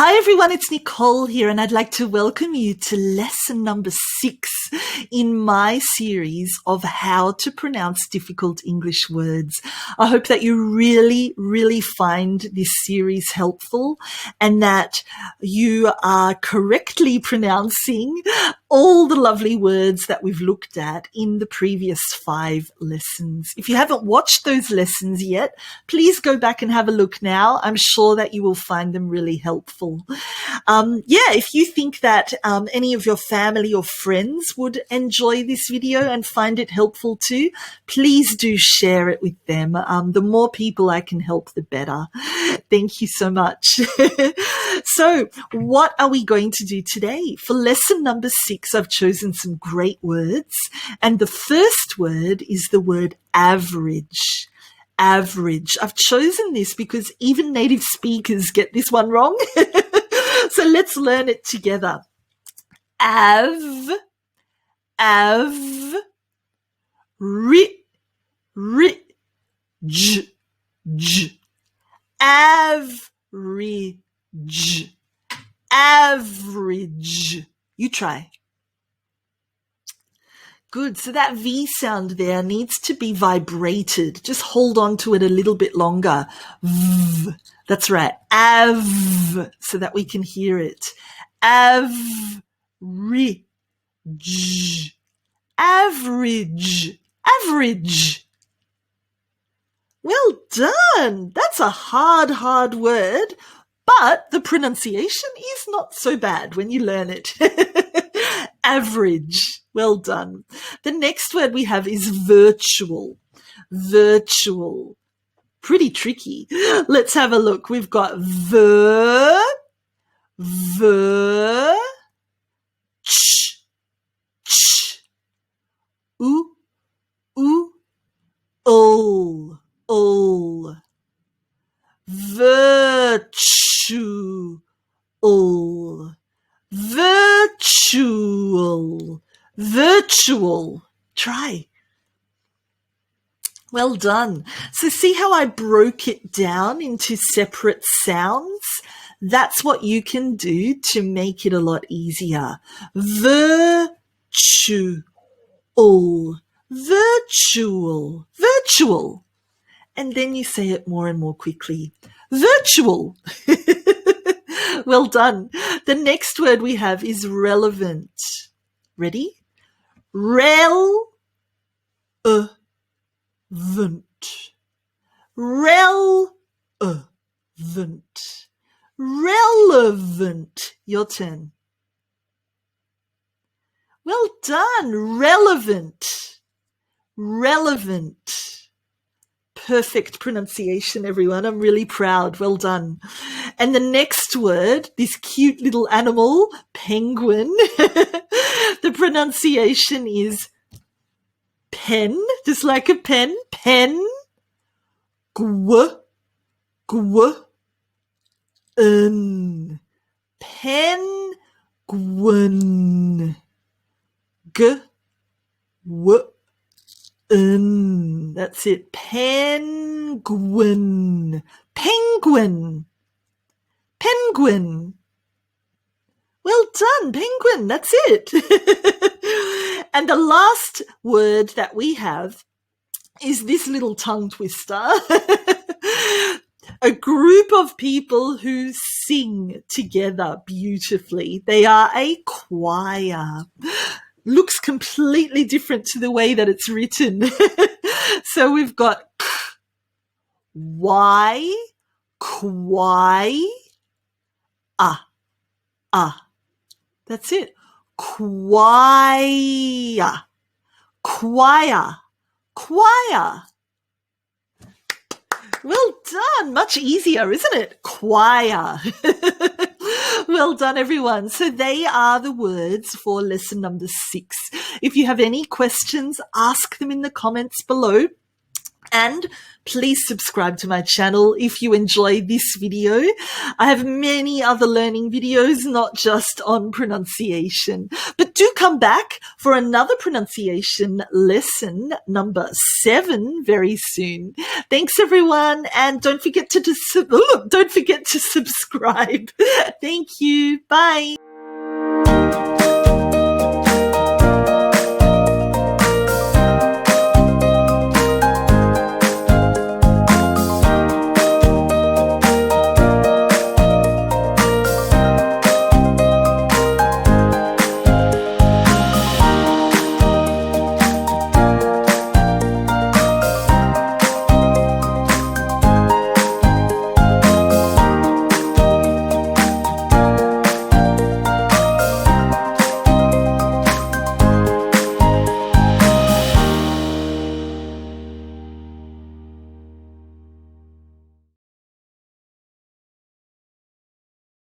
Hi everyone, it's Nicole here, and I'd like to welcome you to lesson number 6 in my series of how to pronounce difficult English words. I hope that you really find this series helpful and that you are correctly pronouncing all the lovely words that we've looked at in the previous 5 lessons. If you haven't watched those lessons yet, please go back and have a look now. I'm sure that you will find them really helpful. If you think that any of your family or friends would enjoy this video and find it helpful too, please do share it with them. The more people I can help, the better. Thank you so much. So what are we going to do today? For lesson number 6, I've chosen some great words. And the first word is the word average. Average. I've chosen this because even native speakers get this one wrong. So let's learn it together. J. Average. You try. Good. So that V sound there needs to be vibrated. Just hold on to it a little bit longer. V. That's right. Av. So that we can hear it. Average. Average. Average. Well done. That's a hard word, but the pronunciation is not so bad when you learn it. Average. Well done. The next word we have is virtual. Virtual. Pretty tricky. Let's have a look. We've got ch, ul, virtual, virtual. Try. Well done. So see how I broke it down into separate sounds? That's what you can do to make it a lot easier. Virtual, virtual, virtual. And then you say it more and more quickly. Virtual. Well done. The next word we have is relevant. Ready? Relevant. Relevant. Your turn. Well done. Relevant. Perfect pronunciation, everyone. I'm really proud. Well done. And the next word, this cute little animal, penguin, the pronunciation is pen, just like a pen. Pen. Penguin. That's it. Penguin. Well done, penguin. That's it. And the last word that we have is this little tongue twister. A group of people who sing together beautifully. They are a choir. Looks completely different to the way that it's written. So we've got Y, choir, That's it. Choir. Well done. Much easier, isn't it? Choir. Well done, everyone. So they are the words for lesson number 6. If you have any questions, ask them in the comments below. And please subscribe to my channel if you enjoy this video. I have many other learning videos, not just on pronunciation. But do come back for another pronunciation lesson, number 7, very soon. Thanks, everyone, and don't forget to subscribe. Thank you. Bye.